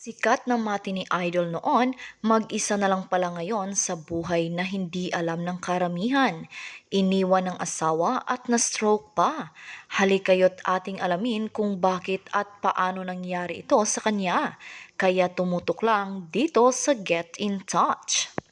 Sikat na matinee idol noon, mag-isa na lang pala ngayon sa buhay na hindi alam ng karamihan. Iniwan ng asawa at na-stroke pa. Halikayo't ating alamin kung bakit at paano nangyari ito sa kanya. Kaya tumutok lang dito sa Get in Touch.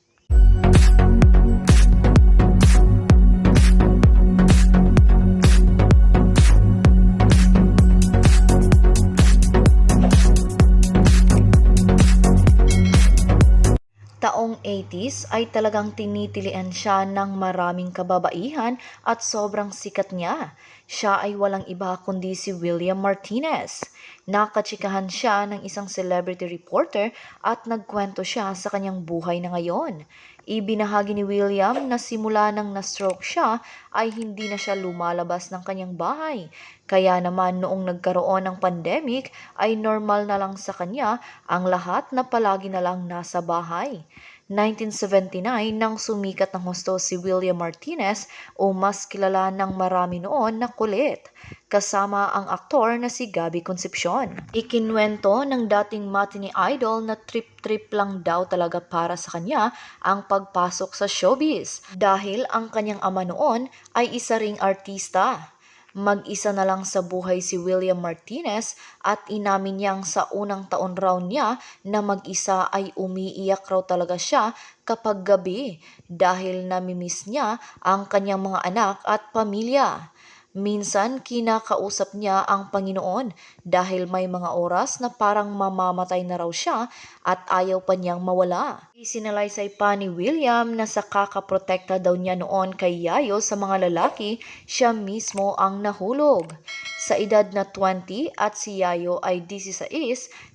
Taong 80s ay talagang tinitilian siya ng maraming kababaihan at sobrang sikat niya. Siya ay walang iba kundi si William Martinez. Nakatsikahan siya ng isang celebrity reporter at nagkwento siya sa kanyang buhay na ngayon. Ibinahagi ni William na simula nang na-stroke siya ay hindi na siya lumalabas ng kanyang bahay. Kaya naman noong nagkaroon ng pandemic ay normal na lang sa kanya ang lahat na palagi na lang nasa bahay. 1979 nang sumikat ng husto si William Martinez o mas kilala ng marami noon na Kulit, kasama ang aktor na si Gabby Concepcion. Ikinwento ng dating matinee idol na trip-trip lang daw talaga para sa kanya ang pagpasok sa showbiz dahil ang kanyang ama noon ay isa ring artista. Mag-isa na lang sa buhay si William Martinez at inamin niyang sa unang taon raw niya na mag-isa ay umiiyak raw talaga siya kapag gabi dahil namimiss niya ang kanyang mga anak at pamilya. Minsan kinakausap niya ang Panginoon dahil may mga oras na parang mamamatay na raw siya at ayaw pa niyang mawala. Isinalaysay pa ni William na sa kakaprotekta daw niya noon kay Yayo sa mga lalaki, siya mismo ang nahulog. Sa edad na 20 at si Yayo ay 16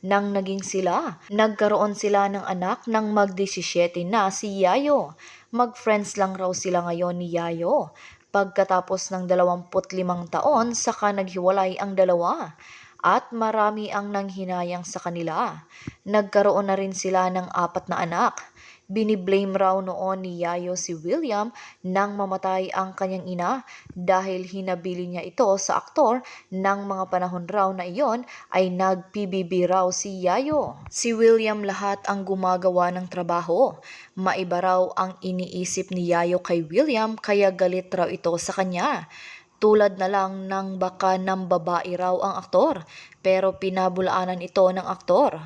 nang naging sila. Nagkaroon sila ng anak nang mag-17 na si Yayo. Mag-friends lang raw sila ngayon ni Yayo. Pagkatapos ng 25 taon, saka naghiwalay ang dalawa at marami ang nanghinayang sa kanila. Nagkaroon na rin sila ng 4 na anak. Biniblame raw noon ni Yayo si William nang mamatay ang kanyang ina dahil hinabili niya ito sa aktor nang mga panahon raw na iyon ay nag-PBB raw si Yayo. Si William lahat ang gumagawa ng trabaho. Maiba raw ang iniisip ni Yayo kay William kaya galit raw ito sa kanya. Tulad na lang ng baka ng babae raw ang aktor pero pinabulaanan ito ng aktor.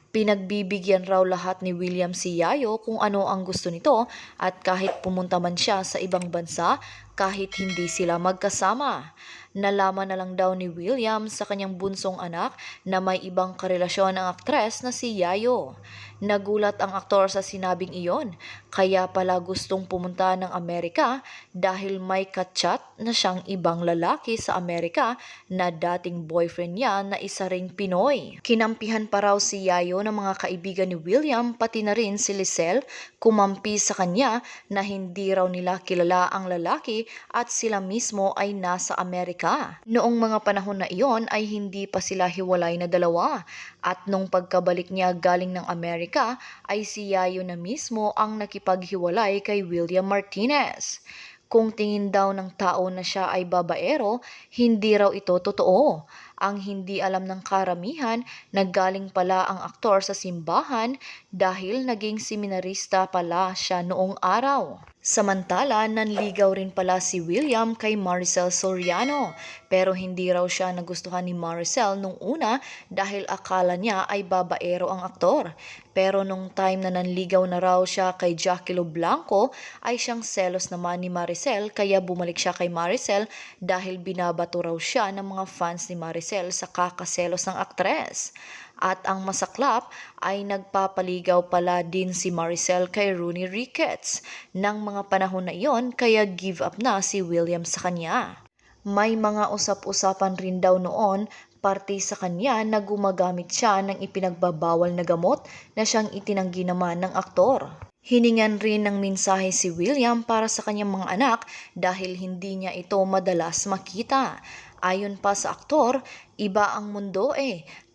Pinagbibigyan raw lahat ni William si Yayo kung ano ang gusto nito at kahit pumunta man siya sa ibang bansa, kahit hindi sila magkasama. Nalaman na lang daw ni William sa kanyang bunsong anak na may ibang karelasyon ang aktres na si Yayo. Nagulat ang aktor sa sinabing iyon, kaya pala gustong pumunta ng Amerika dahil may kachat na siyang ibang lalaki sa Amerika na dating boyfriend niya na isa ring Pinoy. Kinampihan pa raw si Yayo ng mga kaibigan ni William pati na rin si Lizelle, kumampi sa kanya na hindi raw nila kilala ang lalaki at sila mismo ay nasa Amerika. Noong mga panahon na iyon ay hindi pa sila hiwalay na dalawa at nung pagkabalik niya galing ng Amerika ay si Yayo na mismo ang nakipaghiwalay kay William Martinez. Kung tingin daw ng tao na siya ay babaero, hindi raw ito totoo. Ang hindi alam ng karamihan, naggaling pala ang aktor sa simbahan dahil naging seminarista pala siya noong araw. Samantala, nanligaw rin pala si William kay Maricel Soriano pero hindi raw siya nagustuhan ni Maricel nung una dahil akala niya ay babaero ang aktor. Pero nung time na nanligaw na raw siya kay Jackie Lo Blanco ay siyang selos naman ni Maricel kaya bumalik siya kay Maricel dahil binabato raw siya ng mga fans ni Maricel sa kakaselos ng aktres. At ang masaklap ay nagpapaligaw pala din si Maricel kay Rooney Ricketts ng mga panahon na iyon kaya give up na si William sa kanya. May mga usap-usapan rin daw noon parte sa kanya na gumagamit siya ng ipinagbabawal na gamot na siyang itinanggi naman ng aktor. Hiningan rin ng mensahe si William para sa kanyang mga anak dahil hindi niya ito madalas makita. Ayon pa sa aktor, iba ang mundo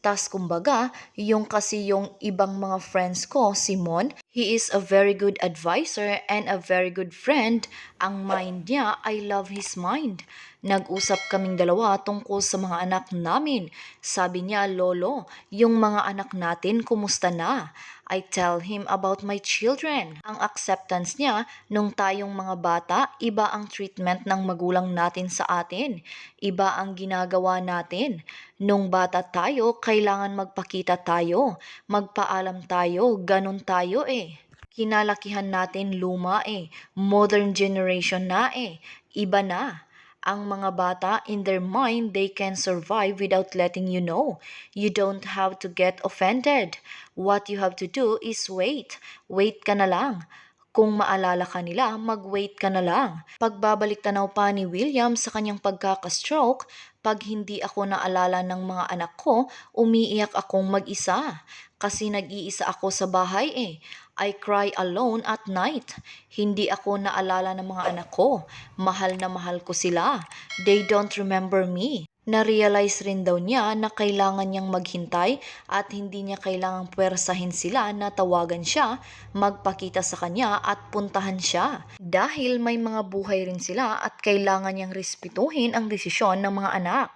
Tas kumbaga, yung kasi yung ibang mga friends ko, Simon, He is a very good advisor and a very good friend. Ang mind niya, I love his mind. Nag-usap kaming dalawa tungkol sa mga anak namin. Sabi niya, Lolo, yung mga anak natin, kumusta na? I tell him about my children. Ang acceptance niya, nung tayong mga bata, iba ang treatment ng magulang natin sa atin. Iba ang ginagawa natin. Nung bata tayo, kailangan magpakita tayo. Magpaalam tayo, ganun tayo eh. Kinalakihan natin luma eh. Modern generation na eh. Iba na. Ang mga bata, in their mind, they can survive without letting you know. You don't have to get offended. What you have to do is wait. Wait ka na lang. Kung maalala ka nila, mag-wait ka na lang. Pagbabalik tanaw pa ni William sa kanyang pagkakastroke, pag hindi ako naalala ng mga anak ko, umiiyak akong mag-isa. Kasi nag-iisa ako sa bahay eh. I cry alone at night. Hindi ako naalala ng mga anak ko. Mahal na mahal ko sila. They don't remember me. Na-realize rin daw niya na kailangan niyang maghintay at hindi niya kailangang puwersahin sila na tawagan siya, magpakita sa kanya at puntahan siya. Dahil may mga buhay rin sila at kailangan niyang respetuhin ang desisyon ng mga anak.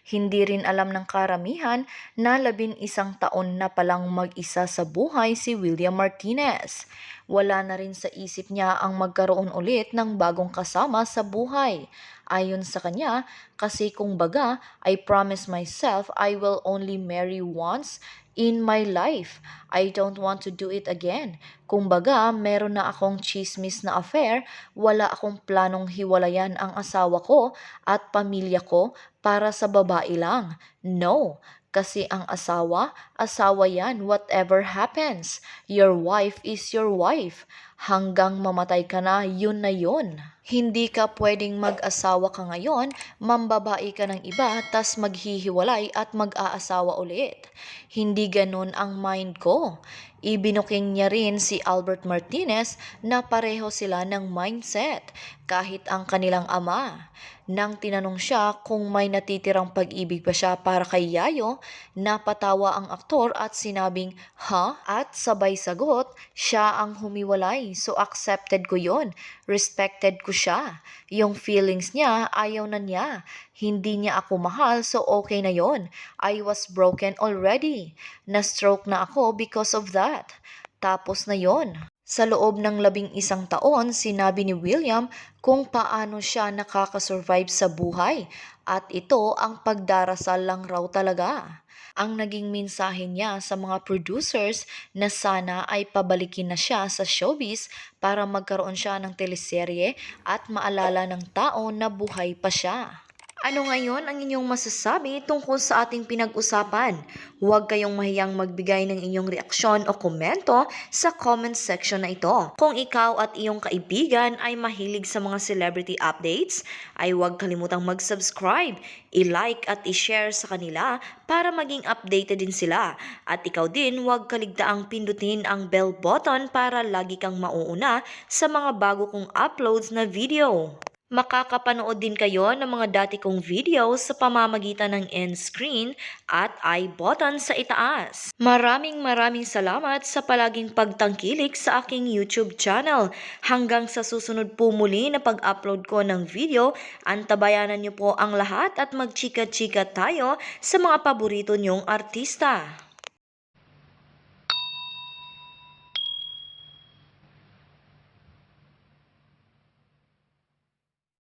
Hindi rin alam ng karamihan na 11 taon na palang mag-isa sa buhay si William Martinez. Wala na rin sa isip niya ang magkaroon ulit ng bagong kasama sa buhay. Ayon sa kanya, kasi kung baga, I promise myself I will only marry once in my life. I don't want to do it again. Kung baga, meron na akong chismis na affair, wala akong planong hiwalayan ang asawa ko at pamilya ko para sa babae lang. No, kasi ang asawa, asawa yan whatever happens. Your wife is your wife. Hanggang mamatay ka na, yun na yun. Hindi ka pwedeng mag-asawa ka ngayon, mambabae ka ng iba, tas maghihiwalay at mag-aasawa ulit. Hindi ganun ang mind ko. Ibinuking niya rin si Albert Martinez na pareho sila ng mindset, kahit ang kanilang ama. Nang tinanong siya kung may natitirang pag-ibig pa siya para kay Yayo, napatawa ang aktor at sinabing, "Ha?" At sabay sagot, siya ang humiwalay, so accepted ko yon, respected ko siya. Yung feelings niya, ayaw na niya. Hindi niya ako mahal, so okay na yon. I was broken already. Na-stroke na ako because of that. Tapos na yon. Sa loob ng 11 taon, sinabi ni William kung paano siya nakakasurvive sa buhay at ito ang pagdarasal lang raw talaga. Ang naging mensahe niya sa mga producers na sana ay pabalikin na siya sa showbiz para magkaroon siya ng teleserye at maalala ng tao na buhay pa siya. Ano ngayon ang inyong masasabi tungkol sa ating pinag-usapan? Huwag kayong mahiyang magbigay ng inyong reaksyon o komento sa comment section na ito. Kung ikaw at iyong kaibigan ay mahilig sa mga celebrity updates, ay huwag kalimutang mag-subscribe, i-like at i-share sa kanila para maging updated din sila. At ikaw din huwag kaligtaang pindutin ang bell button para lagi kang mauuna sa mga bago kong uploads na video. Makakapanood din kayo ng mga dati kong videos sa pamamagitan ng end screen at I button sa itaas. Maraming salamat sa palaging pagtangkilik sa aking YouTube channel. Hanggang sa susunod po muli na pag-upload ko ng video, antabayanan niyo po ang lahat at magchika-chika tayo sa mga paborito niyong artista.